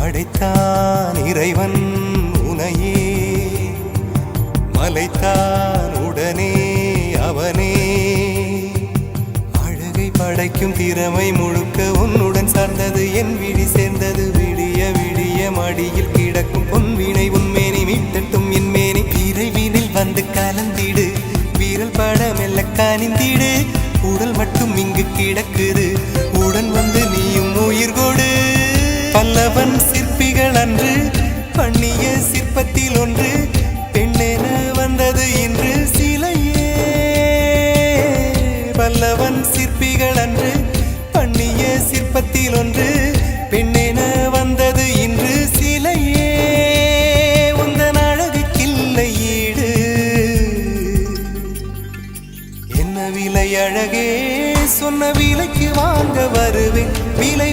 படைத்தான் இறைவன் உனையே, மலைத்தான் உடனே அவனே. அழகை படைக்கும் திறமை முழுக்க உன்னுடன் சார்ந்தது, என் விழி சேர்ந்தது. விடிய விடிய மடியில் கிடக்கும் பொன்வினை உன்மேனி மீட்டட்டும் என் மேனி. விரைவினில் வந்து கலந்திடு, வீரல் பட மெல்ல காணிந்திடு. உடல் மட்டும் இங்கு கிடக்குது, உடன் வந்து நீயும் உயிர் கொடு. பல்லவன் சிற்பிகள் அன்று பண்ணிய சிற்பத்தில் ஒன்று, பெண்ணென வந்தது இன்று சிலையே. பல்லவன் சிற்பிகள் அன்று பண்ணிய சிற்பத்தில் ஒன்று, பெண்ணென வந்தது இன்று சிலையே. உந்தன் அழகுக்கில்லை ஈடு, என்ன விலை அழகே, சொன்ன விலைக்கு வாங்க வருவேன். விலை